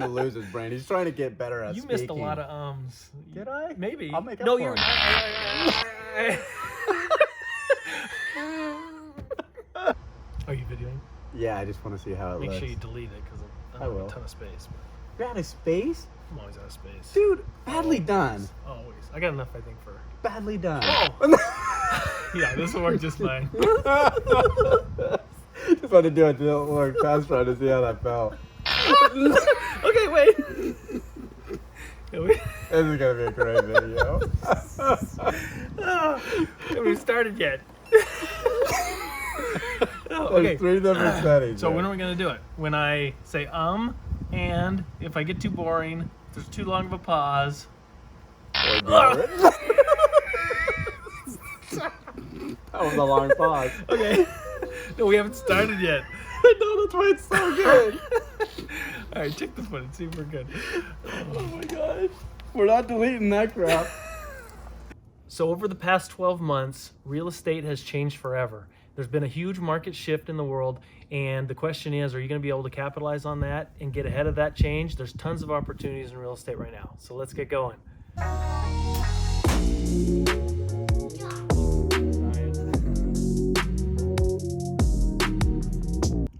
to lose his brain. He's trying to get better at You speaking. missed a lot of ums. Did I? Maybe. I'll make up no, for you're him. Are you videoing? Yeah, I just want to see how it Make looks. sure you delete it because I I don't have will. a ton of space. But You're out of space? I'm always out of space. Dude, badly done. Always. I got enough, I think, for... Badly done. Oh! Yeah, this will work just fine. Just wanted to do it a little more fast trying to see how that felt. Okay, wait. This is gonna be a great video. Haven't started yet. There's 3 different settings. So there. when are we gonna do it? When I say and if I get too boring, if there's too long of a pause. Or do it. That was a long pause. Okay. No, we haven't started yet. I know, that's why it's so good. All right, check the footage. See if we're good. Oh my gosh. We're not deleting that crap. So over the past 12 months, real estate has changed forever. There's been a huge market shift in the world, and the question is, are you going to be able to capitalize on that and get ahead of that change? There's tons of opportunities in real estate right now. So let's get going.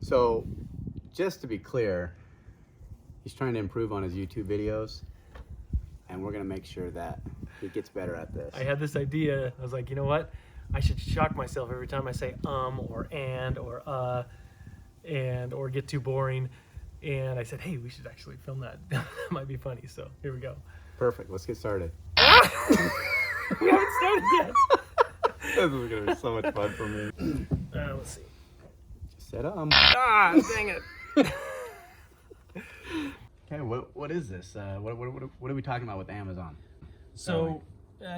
So, just to be clear, he's trying to improve on his YouTube videos, and we're gonna make sure that he gets better at this. I had this idea. I was like, you know what? I should shock myself every time I say or and or get too boring. And I said, hey, we should actually film that. That might be funny. So here we go. Perfect. Let's get started. We haven't started yet. This is gonna be so much fun for me. Let's see. Just said Dang it. Okay, what is this? What are we talking about with Amazon? So,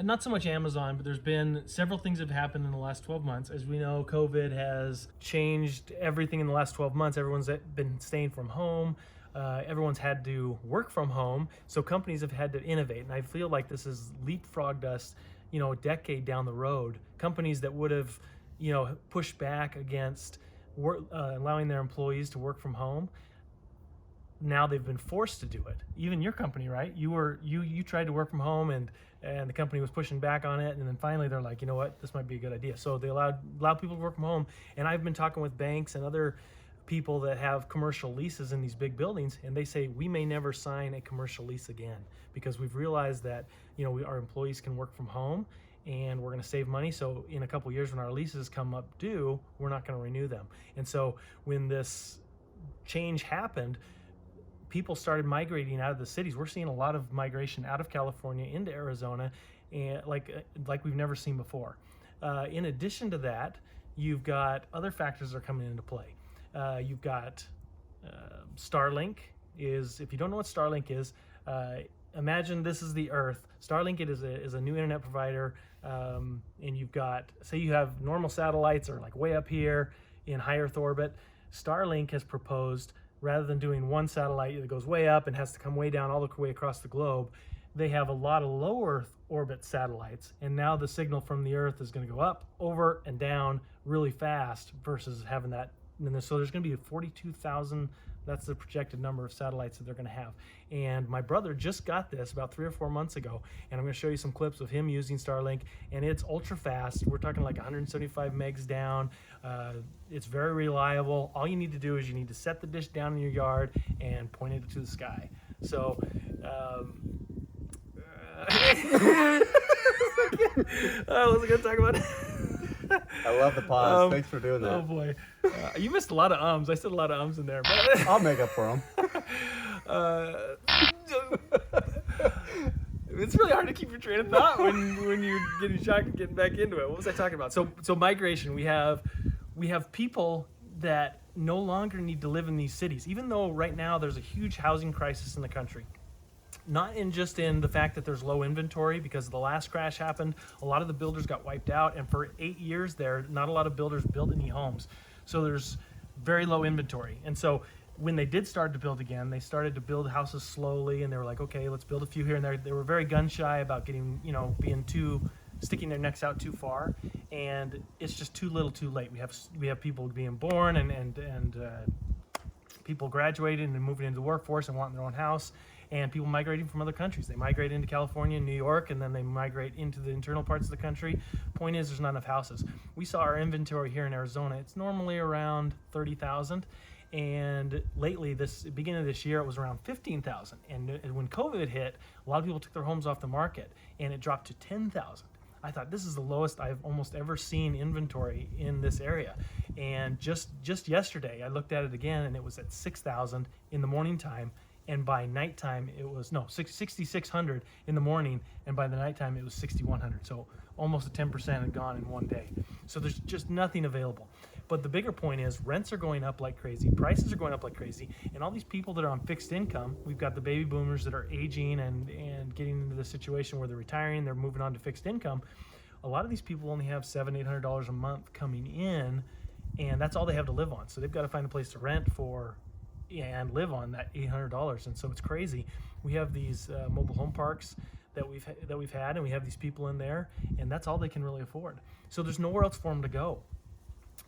not so much Amazon, but there's been several things that have happened in the last 12 months. As we know, COVID has changed everything in the last 12 months. Everyone's been staying from home. Everyone's had to work from home. So companies have had to innovate. And I feel like this has leapfrogged us, a decade down the road. Companies that would have, pushed back against allowing their employees to work from home, now they've been forced to do it. Even your company, right? You tried to work from home, and the company was pushing back on it, and then finally they're like, you know what, this might be a good idea. So they allowed people to work from home. And I've been talking with banks and other people that have commercial leases in these big buildings, and they say we may never sign a commercial lease again because we've realized that our employees can work from home and we're going to save money. So in a couple of years when our leases come up due, we're not going to renew them. And so when this change happened, people started migrating out of the cities. We're seeing a lot of migration out of California into Arizona, and like we've never seen before. In addition to that, you've got other factors that are coming into play. You've got Starlink. If you don't know what Starlink is, imagine this is the Earth. Starlink is a new internet provider, and you've got, say you have normal satellites are like way up here in high Earth orbit. Starlink has proposed, rather than doing one satellite that goes way up and has to come way down all the way across the globe, they have a lot of low Earth orbit satellites, and now the signal from the Earth is going to go up, over, and down really fast versus having that. And so there's going to be 42,000, that's the projected number of satellites that they're going to have. And my brother just got this about 3 or 4 months ago, and I'm going to show you some clips of him using Starlink, and it's ultra fast. We're talking like 175 megs down. It's very reliable. All you need to do is you need to set the dish down in your yard and point it to the sky. So what was I going to talk about? I love the pause. Thanks for doing that. Oh boy, you missed a lot of ums. I said a lot of ums in there, but I'll make up for them. It's really hard to keep your train of thought when you're getting shocked and getting back into it. What was I talking about? So migration. We have people that no longer need to live in these cities, even though right now there's a huge housing crisis in the country. Not just in the fact that there's low inventory, because the last crash happened, a lot of the builders got wiped out, and for 8 years there, not a lot of builders built any homes. So there's very low inventory. And so when they did start to build again, they started to build houses slowly, and they were like, okay, let's build a few here and there. They were very gun shy about getting, sticking their necks out too far, and it's just too little too late. We have people being born and people graduating and moving into the workforce and wanting their own house, and people migrating from other countries. They migrate into California and New York, and then they migrate into the internal parts of the country. Point is, there's not enough houses. We saw our inventory here in Arizona. It's normally around 30,000. And lately, this beginning of this year, it was around 15,000. And when COVID hit, a lot of people took their homes off the market, and it dropped to 10,000. I thought, this is the lowest I've almost ever seen inventory in this area. And just yesterday, I looked at it again, and it was at 6,000 in the morning time. And by nighttime, it was 6,600 in the morning, and by the nighttime, it was 6,100. So almost a 10% had gone in one day. So there's just nothing available. But the bigger point is, rents are going up like crazy, prices are going up like crazy, and all these people that are on fixed income, we've got the baby boomers that are aging and getting into the situation where they're retiring, they're moving on to fixed income. A lot of these people only have $700-800 a month coming in, and that's all they have to live on. So they've got to find a place to rent for and live on that $800, and so it's crazy. We have these mobile home parks that we've had, and we have these people in there, and that's all they can really afford. So there's nowhere else for them to go.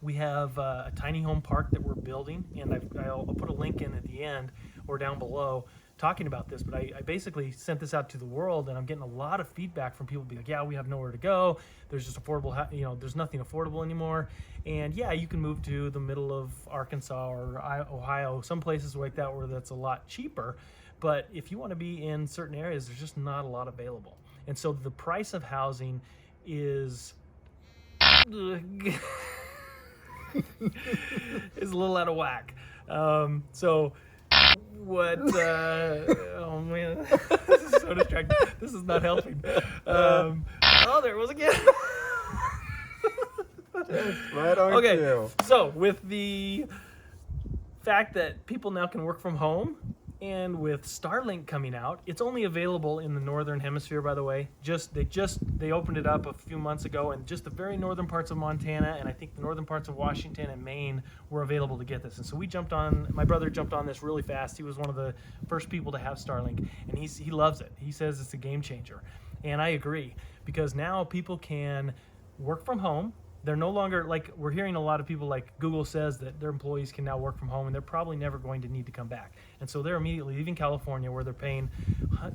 We have a tiny home park that we're building, and I'll put a link in at the end or down below talking about this, but I basically sent this out to the world, and I'm getting a lot of feedback from people being like, yeah, we have nowhere to go. There's just affordable, there's nothing affordable anymore. And yeah, you can move to the middle of Arkansas or Ohio, some places like that where that's a lot cheaper. But if you want to be in certain areas, there's just not a lot available. And so the price of housing is is a little out of whack. So what, oh man, this is so distracting. This is not helping. Oh, there it was again. Right on Okay, cue. so with the fact that people now can work from home, and with Starlink coming out, it's only available in the northern hemisphere, by the way. They opened it up a few months ago, and just the very northern parts of Montana and I think the northern parts of Washington and Maine were available to get this. And so my brother jumped on this really fast. He was one of the first people to have Starlink, and he loves it. He says it's a game changer. And I agree, because now people can work from home. They're no longer, like, we're hearing a lot of people, like Google says that their employees can now work from home, and they're probably never going to need to come back. And so they're immediately leaving California, where they're paying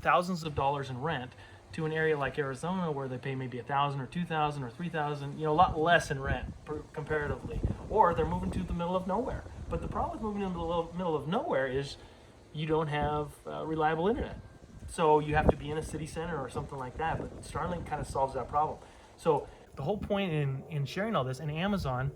thousands of dollars in rent, to an area like Arizona, where they pay maybe $1,000 or $2,000 or $3,000, a lot less in rent comparatively. Or they're moving to the middle of nowhere. But the problem with moving into the middle of nowhere is you don't have reliable internet. So you have to be in a city center or something like that. But Starlink kind of solves that problem. So the whole point in sharing all this, and Amazon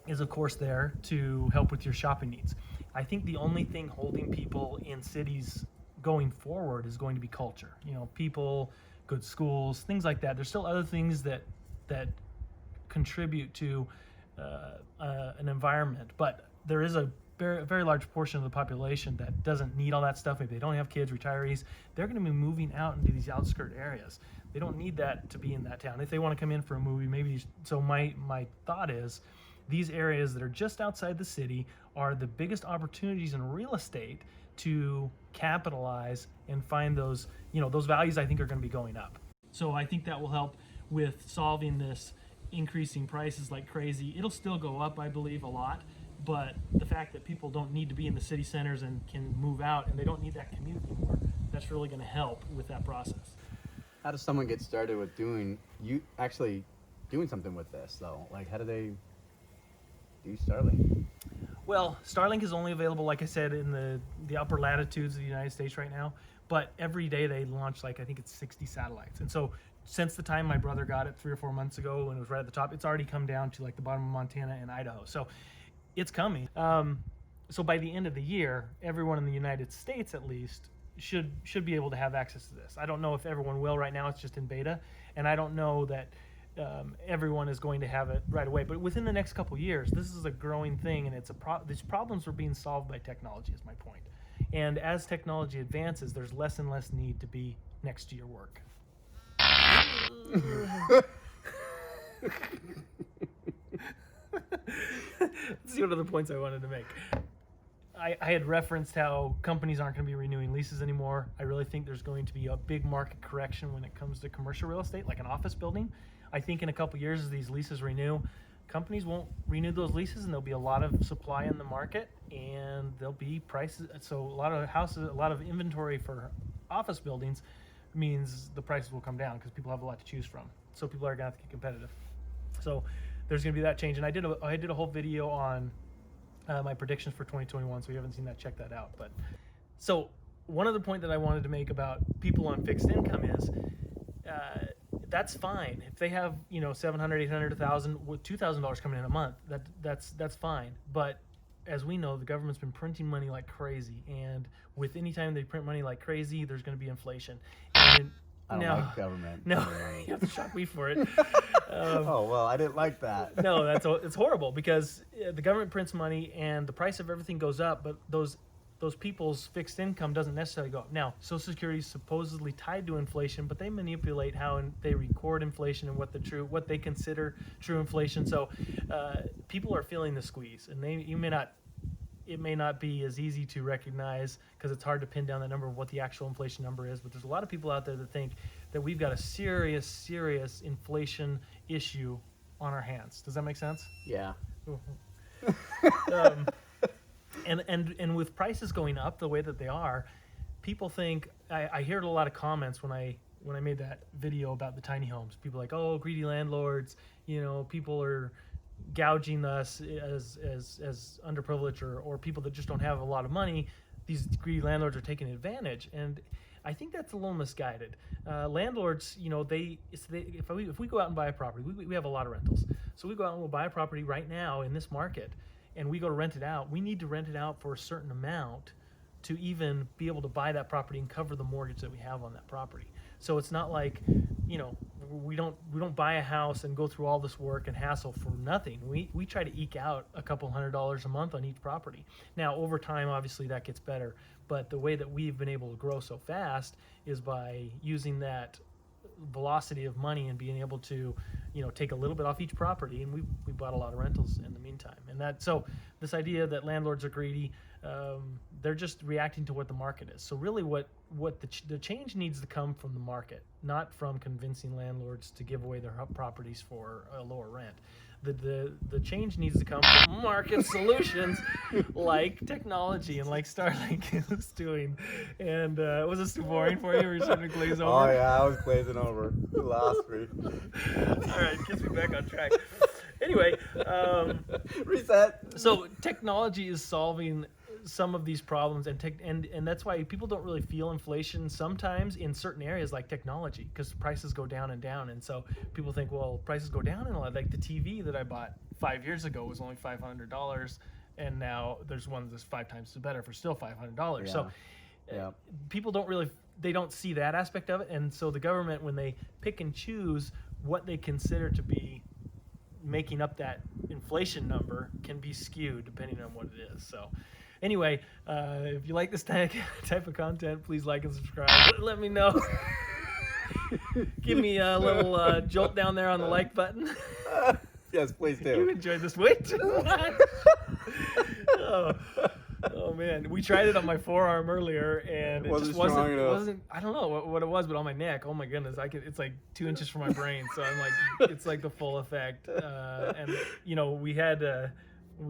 is of course there to help with your shopping needs. I think the only thing holding people in cities going forward is going to be culture. People, good schools, things like that. There's still other things that contribute to an environment, but there is a very, very large portion of the population that doesn't need all that stuff. Maybe they don't have kids, retirees. They're going to be moving out into these outskirt areas. They don't need that to be in that town. If they want to come in for a movie, maybe. So my thought is, these areas that are just outside the city are the biggest opportunities in real estate to capitalize and find those, those values I think are going to be going up. So I think that will help with solving this increasing prices like crazy. It'll still go up, I believe, a lot. But the fact that people don't need to be in the city centers and can move out, and they don't need that commute anymore, that's really going to help with that process. How does someone get started with doing something with this, though? Like, how do they do Starlink? Well, Starlink is only available, like I said, in the upper latitudes of the United States right now. But every day they launch, I think it's 60 satellites. And so since the time my brother got it 3 or 4 months ago when it was right at the top, it's already come down to the bottom of Montana and Idaho. So it's coming. So by the end of the year, everyone in the United States, at least, should be able to have access to this. I don't know if everyone will right now. It's just in beta, and I don't know that everyone is going to have it right away. But within the next couple years, this is a growing thing, and these problems are being solved by technology, is my point. And as technology advances, there's less and less need to be next to your work. Let's see what other points I wanted to make. I had referenced how companies aren't going to be renewing leases anymore. I really think there's going to be a big market correction when it comes to commercial real estate, like an office building. I think in a couple years, as these leases renew, companies won't renew those leases, and there'll be a lot of supply in the market, and there'll be prices. So a lot of houses, a lot of inventory for office buildings means the prices will come down because people have a lot to choose from. So people are gonna have to get competitive. So there's gonna be that change. And I did a whole video on my predictions for 2021. So if you haven't seen that, check that out. But so one other point that I wanted to make about people on fixed income is that's fine if they have, you know, $700, $800, $1,000 with $2,000 coming in a month. That's fine. But as we know, the government's been printing money like crazy, and with any time they print money like crazy, there's going to be inflation. And I don't like government. No, you have to shock me for it. Oh well, I didn't like that. No, it's horrible because the government prints money and the price of everything goes up, but those people's fixed income doesn't necessarily go up. Now, Social Security is supposedly tied to inflation, but they manipulate how they record inflation and what they consider true inflation. So people are feeling the squeeze, and it may not be as easy to recognize because it's hard to pin down the number of what the actual inflation number is. But there's a lot of people out there that think that we've got a serious inflation issue on our hands. Does that make sense? Yeah. And with prices going up the way that they are, people think, I heard a lot of comments when I made that video about the tiny homes. People are like, oh, greedy landlords, you know, people are gouging us as underprivileged or people that just don't have a lot of money. These greedy landlords are taking advantage, and I think that's a little misguided. Landlords, you know, if we go out and buy a property, we have a lot of rentals, so we go out and we'll buy a property right now in this market, and we go to rent it out. We need to rent it out for a certain amount to even be able to buy that property and cover the mortgage that we have on that property. So it's not like, you know, we don't buy a house and go through all this work and hassle for nothing. We try to eke out a couple $100s a month on each property. Now, over time, obviously that gets better, but the way that we've been able to grow so fast is by using that velocity of money and being able to, you know, take a little bit off each property, and we bought a lot of rentals in the meantime. And so this idea that landlords are greedy, they're just reacting to what the market is. So really what the change needs to come from the market, not from convincing landlords to give away their properties for a lower rent. The change needs to come from market solutions like technology and like Starlink is doing. And was this too boring for you? Were you starting to glaze over? Oh yeah, I was glazing over. You lost me. All right, gets me back on track. Anyway, reset. So technology is solving some of these problems, and that's why people don't really feel inflation sometimes in certain areas like technology, because prices go down and down. And so people think, well, prices go down, and a lot, like the TV that I bought 5 years ago was only $500, and now there's one that's 5 times better for still $500. Yeah. So Yeah. people they don't see that aspect of it. And so the government, when they pick and choose what they consider to be making up that inflation number, can be skewed depending on what it is. So anyway, if you like this type of content, please like and subscribe. Let me know. Give me a little jolt down there on the like button. Yes, please do. You enjoyed this way too much. Oh man, we tried it on my forearm earlier, and it just wasn't. I don't know what it was, but on my neck, oh my goodness, it's like 2 inches from my brain. So I'm like, it's like the full effect. And you know, we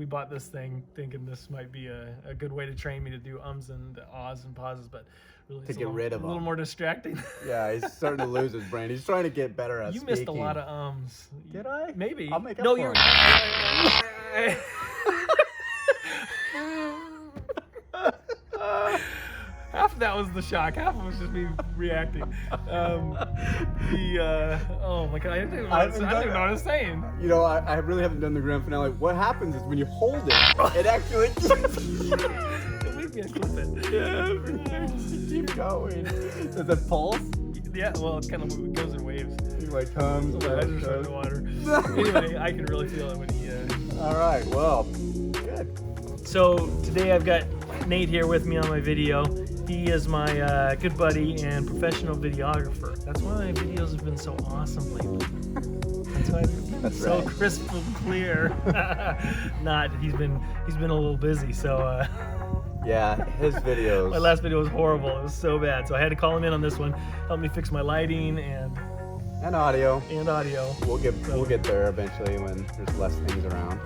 bought this thing thinking this might be a good way to train me to do ums and ahs and pauses, but really to get rid of a little more distracting. Yeah, he's starting to lose his brain. He's trying to get better at speaking. You missed a lot of ums. Did I? Maybe. I'll make up no, for you're. Half of that was the shock. Half of it was just me reacting. Oh my god, I didn't know what I was saying. You know, I really haven't done the grand finale. What happens is when you hold it, it actually Leave me a clip it. Yeah, keep going. Does it pulse? Yeah, well, it kind of goes in waves. He like comes. I just in the water. Anyway, I can really feel it when he. All right, well, good. So today I've got Nate here with me on my video. He is my good buddy and professional videographer. That's why my videos have been so awesome lately. That's why they're so crisp and clear. He's been a little busy, so. Yeah, his videos. My last video was horrible. It was so bad, so I had to call him in on this one. Help me fix my lighting and And audio. and audio. We'll get there eventually when there's less things around.